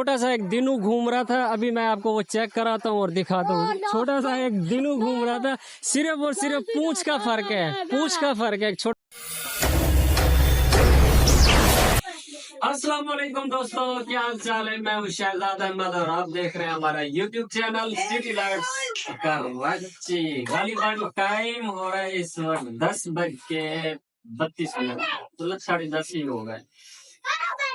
छोटा सा एक दिनू घूम रहा था, अभी मैं आपको वो चेक कराता हूँ और दिखाता हूँ। छोटा सा एक दिनू घूम रहा था, सिर्फ और सिर्फ पूंछ का फर्क है, पूंछ का फर्क है। अस्सलाम वालेकुम दोस्तों, क्या हाल चाल है। मैं हूँ शहजाद अहमद और आप देख रहे हैं हमारा YouTube channel City Lights Karachi. गालिबाग टाइम हो रहा है इस वक्त 10:32, मतलब 10:30 ही हो गए।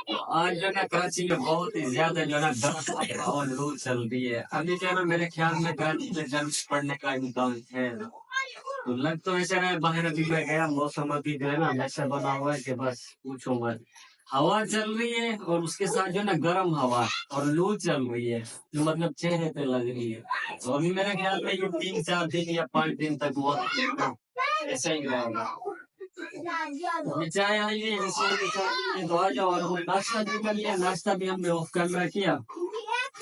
आज जो ना कराची में बहुत ही ज्यादा जो ना गर्म और लू चल रही है। अभी जो ना मेरे ख्याल में कराची में जंग पड़ने का इम्कान है, तो लग तो ऐसे रहा है बाहर। अभी मैं गया, मौसम अभी जो है ना ऐसा बना हुआ है कि बस पूछो मत। हवा चल रही है और उसके साथ जो ना गर्म हवा और लू चल रही है, जो मतलब चेहरे पे लग रही है। तो अभी मेरे ख्याल में ये 3-4 दिन या 5 दिन तक वो ऐसा ही रहेगा। अभी चाय आई है, तो आ जाओ। और नाश्ता भी कर लिया, नाश्ता भी हमने ऑफ कैमरा किया,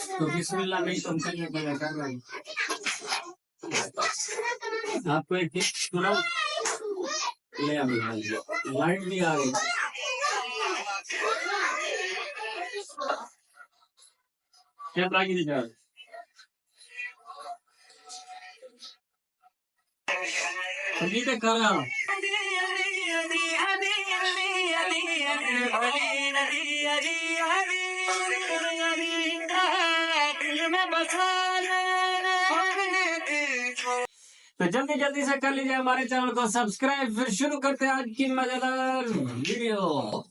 तो बिस्मिल्लाह नहीं तुम कर रहे हैं। आपको एक तुरंत ले अभी लाइट भी आ गई। क्या लागी थी यार, अभी तक कर रहा हूँ। तो जल्दी जल्दी से कर लीजिए हमारे चैनल को सब्सक्राइब। फिर शुरू करते हैं आज की मजेदार वीडियो।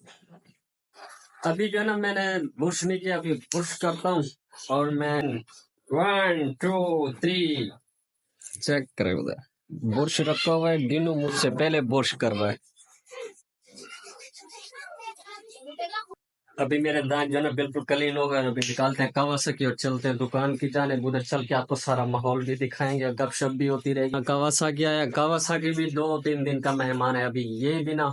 अभी जो ना मैंने बुश नहीं किया, अभी बुश करता हूँ और मैं 1 2 3 चेक करे उधर बुश रखा हुआ है। दिनू मुझसे पहले बुश कर रहा है। अभी मेरे दांत जो ना बिल्कुल क्लीन हो गए। अभी निकालते हैं कावासाकी और चलते हैं दुकान की जाने। उधर चल के आपको सारा माहौल भी दिखाएंगे, गपशप भी होती रहेगी। कावासाकी आया, कावासाकी भी 2-3 दिन का मेहमान है। अभी ये भी ना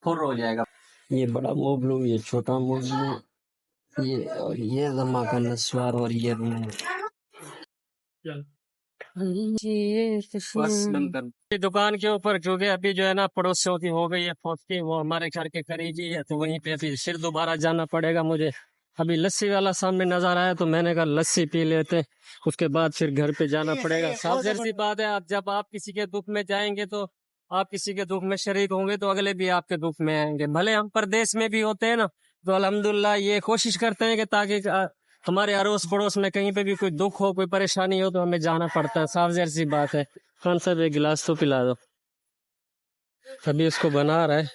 फुर हो जाएगा। ये बड़ा मोबलू, ये छोटा मोबलू, ये और ये लम्मा का नस्वार और ये दुकान के ऊपर, क्योंकि अभी जो है ना पड़ोसियों की हो गई है फौत, वो हमारे घर के करीब ही है, तो वहीं पे अभी फिर दोबारा जाना पड़ेगा मुझे। अभी लस्सी वाला सामने नजर आया तो मैंने कहा लस्सी पी लेते, उसके बाद फिर घर पे जाना पड़ेगा। साफ सी बात है, आप जब आप किसी के दुख में जाएंगे तो आप किसी के दुख में शरीक होंगे तो अगले भी आपके दुख में आएंगे। भले हम परदेश में भी होते हैं ना, तो अल्हम्दुलिल्लाह ये कोशिश करते हैं कि ताकि हमारे अड़ोस पड़ोस में कहीं पे भी कोई दुख हो, कोई परेशानी हो, तो हमें जाना पड़ता है। साफ सी बात है। खान साहब एक गिलास तो पिला दो, अभी इसको बना रहा है।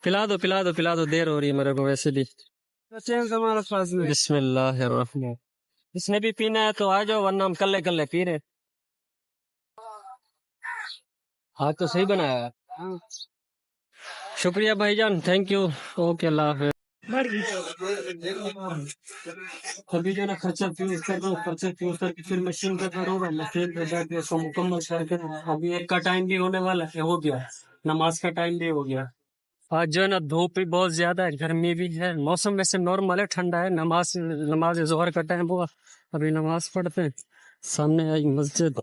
पिला दो पिला दो पिला दो, देर हो रही है मेरे को वैसे भी। बिस्मिल्लाहिर्रहमान। इसने भी पीना है तो आ जाओ, वरना हम कल्ले कल्ले पी रहे। हाँ तो सही बनाया है। शुक्रिया भाईजान, थैंक यू। ओके, अल्लाह हाफिज़। अभी जो ना खर्चा फ्यूज कर रहा हूँ, खर्चा फ्यूज करके फिर मशीन पे करूँगा, मशीन पे बैठ के इसको मुकम्मल करके अभी एक का टाइम भी होने वाला है, हो गया नमाज का टाइम भी हो गया। आज जो है ना धूप भी बहुत ज्यादा है, गर्मी भी है। मौसम वैसे नॉर्मल है, ठंडा है। नमाज नमाज जोहर का टाइम हुआ, अभी नमाज पढ़ते हैं। सामने आई मस्जिद।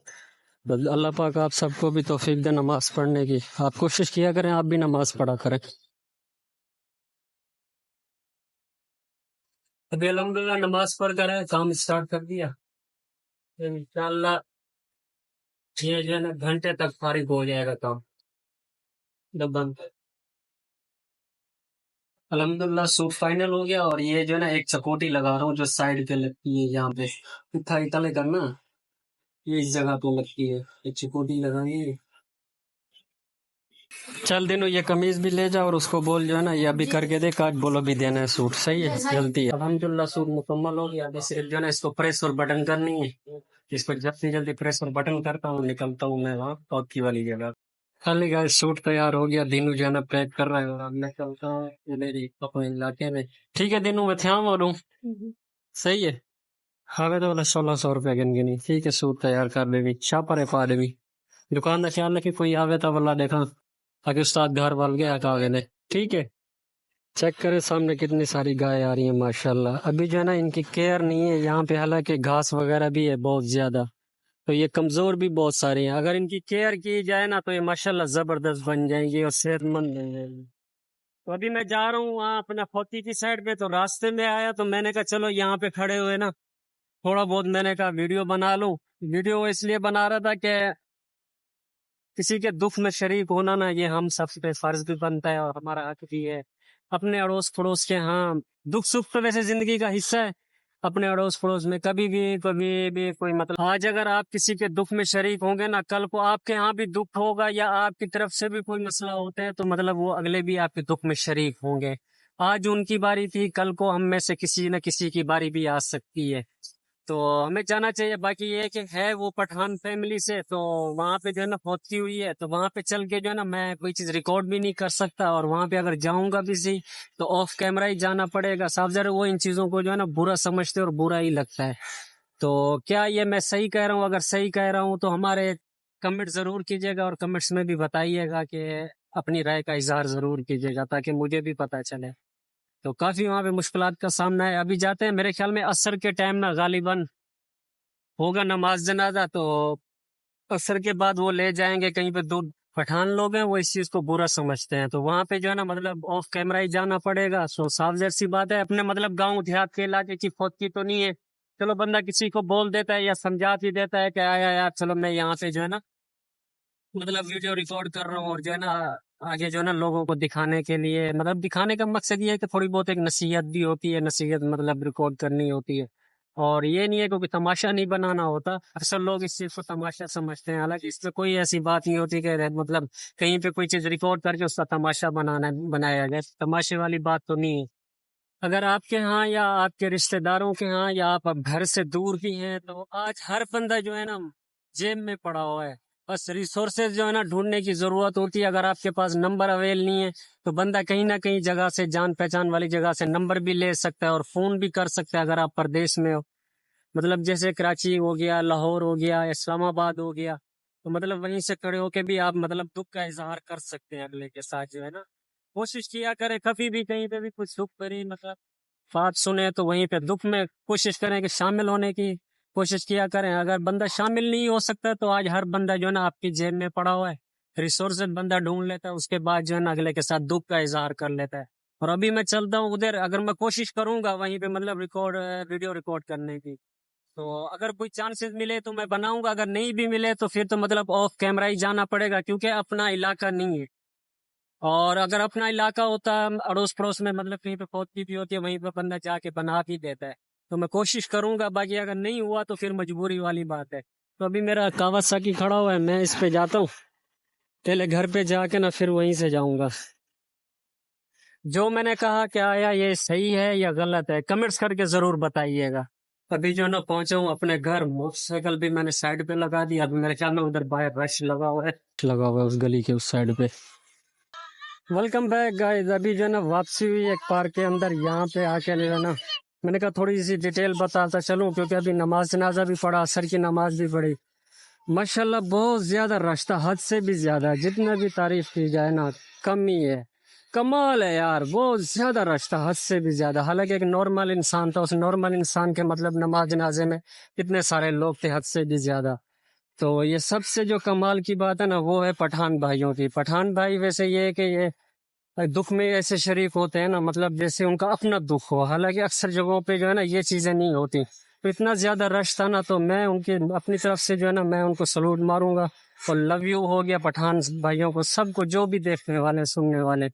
अल्लाह पाक आप सबको भी तौफीक दे नमाज पढ़ने की। आप कोशिश किया करें, आप भी नमाज पढ़ा करें। अभी अल्हम्दुलिल्लाह नमाज पढ़ कर है, काम स्टार्ट कर दिया। इंशाल्लाह ये जो है ना घंटे तक फारिग हो जाएगा काम। दबन अल्हम्दुलिल्लाह सूट फाइनल हो गया। और ये जो है ना एक चकोटी लगा रहा हूँ जो साइड पे लगती है, यहाँ पे इतना इतने करना, ये इस जगह पे लगती है, एक चकोटी लगाई है। चल दिनों ये कमीज भी ले जा और उसको बोल जो है ना ये अभी करके दे, काट बोलो भी देना है सूट। सही है, जल्दी है। अल्हम्दुलिल्लाह सूट मुकम्मल हो गया। अभी सिर्फ जो है ना इसको प्रेस और बटन करनी है। इसको जल्दी जल्दी प्रेस और बटन करता हूँ, निकलता हूँ मैं वहाँ चौथी वाली जगह। खाली गाइस सूट तैयार हो गया, दिनू जो है ना पैक कर रहा है और अब मैं चलता हूँ मेरी अपने इलाके में। ठीक है दिनू, मैं ध्यान वालू। सही है। हाँ तो बोला 1600 रुपया गिनी। ठीक है, सूट तैयार कर देवी, छापर है पा देवी। दुकान का ख्याल रखी, कोई आवे तो वाला देखा ताकि उस्ताद घर वाल गया कागे ने। ठीक है, चेक करें सामने कितनी सारी गाय आ रही है माशाल्लाह। अभी जो है ना इनकी केयर नहीं है यहाँ पे, हालांकि घास वगैरह भी है बहुत ज्यादा, तो ये कमजोर भी बहुत सारी हैं। अगर इनकी केयर की जाए ना तो ये माशाल्लाह जबरदस्त बन जाएंगी और सेहतमंद बन जाएंगी। तो अभी मैं जा रहा हूँ वहाँ अपना फोती की साइड पे, तो रास्ते में आया तो मैंने कहा चलो यहाँ पे खड़े हुए ना थोड़ा बहुत मैंने कहा वीडियो बना लूं। वीडियो इसलिए बना रहा था कि किसी के दुख में शरीक होना ना ये हम सब पे फर्ज भी बनता है और हमारा हक भी है। अपने अड़ोस पड़ोस के, हाँ दुख सुख तो वैसे जिंदगी का हिस्सा है। अपने अड़ोस पड़ोस में कभी भी कोई मतलब आज अगर आप किसी के दुख में शरीक होंगे ना, कल को आपके यहाँ भी दुख होगा या आपकी तरफ से भी कोई मसला होता है तो मतलब वो अगले भी आपके दुख में शरीक होंगे। आज उनकी बारी थी, कल को हम में से किसी न किसी की बारी भी आ सकती है। तो हमें जाना चाहिए। बाकी ये है कि है वो पठान फैमिली से, तो वहां पे जो है ना फौत हुई है, तो वहां पे चल के जो है ना मैं कोई चीज रिकॉर्ड भी नहीं कर सकता, और वहां पे अगर जाऊंगा भी सही तो ऑफ कैमरा ही जाना पड़ेगा। साफ ज़रा वो इन चीजों को जो है ना बुरा समझते और बुरा ही लगता है। तो क्या ये मैं सही कह रहा हूँ? अगर सही कह रहा हूँ तो हमारे कमेंट जरूर कीजिएगा, और कमेंट्स में भी बताइएगा कि अपनी राय का इजहार जरूर कीजिएगा ताकि मुझे भी पता चले। तो काफी वहां पे मुश्किलात का सामना है। अभी जाते हैं, मेरे ख्याल में असर के टाइम ना गालिबन होगा नमाज जनाजा, तो असर के बाद वो ले जाएंगे कहीं पे। दो पठान लोग हैं वो इस चीज को बुरा समझते हैं, तो वहां पे जो है ना मतलब ऑफ कैमरा ही जाना पड़ेगा। सो साफ जैसी बात है, अपने मतलब गांव देहात के इलाके की फौतकी तो नहीं है। चलो बंदा किसी को बोल देता है या समझा भी देता है कि आया यार चलो मैं यहाँ पे जो है ना मतलब वीडियो रिकॉर्ड कर रहा हूँ, और जो है ना आगे जो है ना लोगों को दिखाने के लिए, मतलब दिखाने का मकसद ये है कि थोड़ी बहुत एक नसीहत भी होती है। नसीहत मतलब रिकॉर्ड करनी होती है, और ये नहीं है क्योंकि तमाशा नहीं बनाना होता। अक्सर लोग इस चीज को तमाशा समझते हैं, हालांकि इसमें कोई ऐसी बात नहीं होती कि मतलब कहीं पे कोई चीज रिकॉर्ड करके उसका तमाशा बनाया जाए। तमाशे वाली बात तो नहीं है। अगर आपके यहाँ या आपके रिश्तेदारों के यहाँ या आप अब घर से दूर भी हैं, तो आज हर बंदा जो है ना जेब में पड़ा हुआ है। बस रिसोर्सेज जो है ना ढूंढने की जरूरत होती है। अगर आपके पास नंबर अवेल नहीं है तो बंदा कहीं ना कहीं जगह से, जान पहचान वाली जगह से नंबर भी ले सकता है और फोन भी कर सकता है अगर आप प्रदेश में हो। मतलब जैसे कराची हो गया, लाहौर हो गया, इस्लामाबाद हो गया, तो मतलब वहीं से खड़े होके भी आप मतलब दुख का इजहार कर सकते हैं अगले के साथ जो है ना। कोशिश किया करें कभी भी कहीं पे भी कुछ दुख भरी मतलब बात सुने तो वहीं पे दुख में कोशिश करें कि शामिल होने की कोशिश किया करें। अगर बंदा शामिल नहीं हो सकता तो आज हर बंदा जो है ना आपकी जेब में पड़ा हुआ है। रिसोर्सेज बंदा ढूंढ लेता है, उसके बाद जो है ना अगले के साथ दुख का इजहार कर लेता है। और अभी मैं चलता हूँ उधर, अगर मैं कोशिश करूंगा वहीं पे मतलब वीडियो रिकॉर्ड करने की, तो अगर कोई चांसेस मिले तो मैं बनाऊंगा, अगर नहीं भी मिले तो फिर तो मतलब ऑफ कैमरा ही जाना पड़ेगा क्योंकि अपना इलाका नहीं है। और अगर अपना इलाका होता अड़ोस पड़ोस में मतलब कहीं पे पौधगी भी होती है, वहीं पे बंदा जाके बना भी देता है। तो मैं कोशिश करूंगा, बाकी अगर नहीं हुआ तो फिर मजबूरी वाली बात है। तो अभी मेरा कावासाकी खड़ा हुआ है, मैं इस पे जाता हूँ। पहले घर पे जाके ना फिर वहीं से जाऊंगा। जो मैंने कहा क्या आया ये सही है या गलत है, कमेंट्स करके जरूर बताइएगा। अभी जो ना पहुंचा हूँ अपने घर, मोटरसाइकिल भी मैंने साइड पे लगा दी। अभी मेरे ख्याल में उधर बाहर रश लगा हुआ है उस गली के उस साइड पे। Welcome back guys. अभी जो है ना वापसी हुई एक पार्क के अंदर, यहाँ पे आके जो है ना मैंने कहा थोड़ी सी डिटेल बताता चलूं, क्योंकि अभी नमाज जनाजा भी पढ़ा, असर की नमाज भी पढ़ी। माशाल्लाह बहुत ज्यादा रश था, हद से भी ज्यादा। जितना भी तारीफ की जाए ना कम ही है। कमाल है यार, बहुत ज्यादा रश था, हद से भी ज्यादा। हालांकि एक नॉर्मल इंसान था, उस नॉर्मल इंसान के मतलब नमाज जनाजे में इतने सारे लोग थे, हद से भी ज्यादा। तो ये सबसे जो कमाल की बात है ना वो है पठान भाइयों की। पठान भाई वैसे ये है कि ये दुख में ऐसे शरीक होते हैं ना, मतलब जैसे उनका अपना दुख हो। हालांकि अक्सर जगहों पे जो है ना ये चीजें नहीं होती। तो इतना ज्यादा रश था ना, तो मैं उनके अपनी तरफ से जो है ना मैं उनको सलूट मारूंगा। और लव यू हो गया पठान भाइयों को, सबको जो भी देखने वाले सुनने वाले।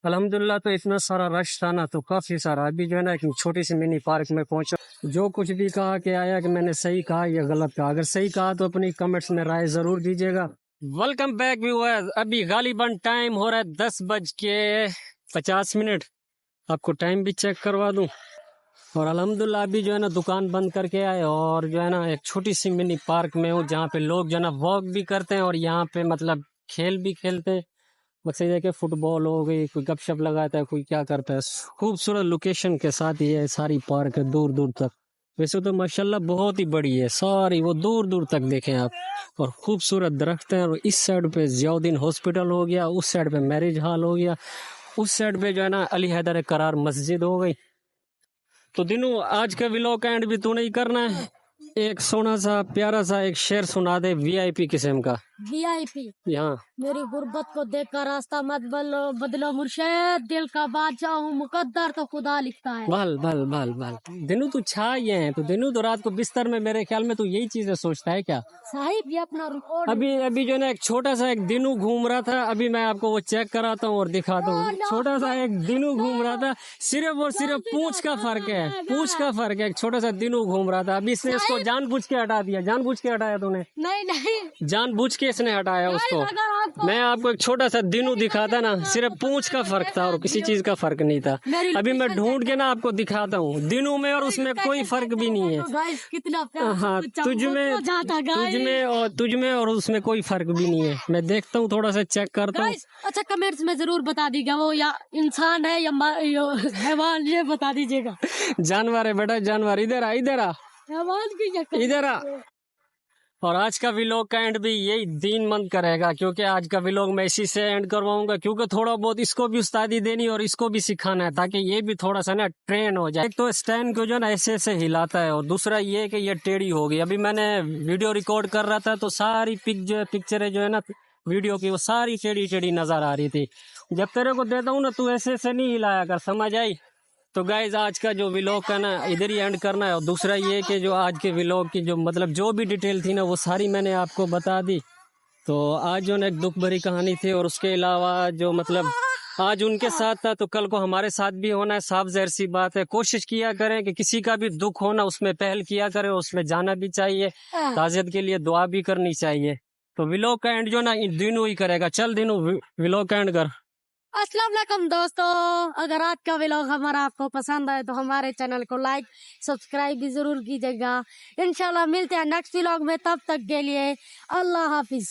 अल्हम्दुलिल्लाह तो इतना सारा रश था ना, तो काफी सारा। अभी जो है ना एक छोटी सी मिनी पार्क में पहुंचा। जो कुछ भी कहा कि आया कि मैंने सही कहा या गलत कहा, अगर सही कहा तो अपनी कमेंट्स में राय जरूर दीजिएगा। Welcome back viewers. अभी गालिबन टाइम हो रहा है 10:50। आपको टाइम भी चेक करवा दूं। और अल्हम्दुलिल्लाह अभी जो है ना दुकान बंद करके आए, और जो है ना एक छोटी सी मिनी पार्क में हूँ जहाँ पे लोग जो है ना वॉक भी करते हैं और यहाँ पे मतलब खेल भी खेलते हैं। मतलब ये कि फुटबॉल हो गई, कोई गपशप लगाता है, कोई क्या करता है। खूबसूरत लोकेशन के साथ ये सारी पार्क है दूर दूर तक। वैसे तो माशाल्लाह बहुत ही बड़ी है सारी, वो दूर दूर तक देखें आप। और खूबसूरत दरख्त हैं। और इस साइड पे जियाउद्दीन हॉस्पिटल हो गया, उस साइड पे मैरिज हॉल हो गया, उस साइड पे जो है ना अली हैदर करार मस्जिद हो गई। तो दिनों आज का व्लॉग एंड भी तू नहीं करना है, एक सोना सा प्यारा सा एक शेर सुना दे वीआईपी किस्म का। वीआईपी यहाँ मेरी गुर्बत को देखकर रास्ता मत बदलो मुर्शिद, दिल का बादशाह हूँ, मुकद्दर तो खुदा लिखता है। भल भल भल भल दिनू तू छा ये है तो दिनू तो रात को बिस्तर में मेरे ख्याल में तू यही चीजें सोचता है क्या? साहिब ये अपना रिकॉर्ड अभी अभी जो है ना एक छोटा सा एक दिनू घूम रहा था, अभी मैं आपको वो चेक कराता हूँ और दिखाता हूँ। छोटा सा एक दिनू घूम रहा था, सिर्फ और सिर्फ पूंछ का फर्क है, पूंछ का फर्क है। एक छोटा सा दिनू घूम रहा था, अभी इसने इसको जानबूझ के हटा दिया। जानबूझ के हटाया तूने? नहीं जानबूझ के इसने हटाया उसको। अगर आपको मैं आपको एक छोटा सा दिनू दिखाता ना, सिर्फ पूंछ का फर्क था और किसी चीज का फर्क नहीं था। अभी मैं ढूंढ के ना आपको दिखाता हूँ, दिनू में और उसमें कोई फर्क भी नहीं है। गाइस कितना प्यारा हाँ, तुझ में और उसमें कोई फर्क भी नहीं है। मैं देखता हूँ, थोड़ा सा चेक करता हूँ। गाइस अच्छा कमेंट्स में जरूर बता दीजिएगा वो या इंसान है या हैवान, ये बता दीजिएगा। जानवर है बेटा, जानवर। इधर आ, इधर आ, हैवान की शक्ल। इधर आ। और आज का व्लॉग का एंड भी यही दीन मंद करेगा, क्योंकि आज का व्लॉग मैं इसी से एंड करवाऊंगा, क्योंकि थोड़ा बहुत इसको भी उस्तादी देनी और इसको भी सिखाना है, ताकि ये भी थोड़ा सा ना ट्रेन हो जाए। एक तो स्टैंड को जो ना ऐसे ऐसे हिलाता है, और दूसरा ये कि ये टेढ़ी हो गई। अभी मैंने वीडियो रिकॉर्ड कर रहा था तो सारी पिक्चरें जो है ना वीडियो की, वो सारी टेढ़ी टेढ़ी नजर आ रही थी। जब तेरे को देता हूँ ना, तू ऐसे ऐसे नहीं हिलाया कर, समझ आई? तो गाइज आज का जो व्लॉग का ना इधर ही एंड करना है। और दूसरा ये कि जो आज के व्लॉग की जो मतलब जो भी डिटेल थी ना, वो सारी मैंने आपको बता दी। तो आज जो ना एक दुख भरी कहानी थी, और उसके अलावा जो मतलब आज उनके साथ था तो कल को हमारे साथ भी होना है, साफ ज़ाहिर सी बात है। कोशिश किया करें कि किसी का भी दुख हो ना, उसमें पहल किया करें, उसमें जाना भी चाहिए, ताज़ियत के लिए दुआ भी करनी चाहिए। तो व्लॉग का एंड जो ना दिनों ही करेगा। चल दिनों व्लॉग का एंड कर। अस्सलाम वालेकुम दोस्तों, अगर आज का व्लॉग हमारा आपको पसंद आए तो हमारे चैनल को लाइक सब्सक्राइब भी जरूर कीजिएगा। इंशाल्लाह मिलते हैं नेक्स्ट व्लॉग में, तब तक के लिए अल्लाह हाफिज।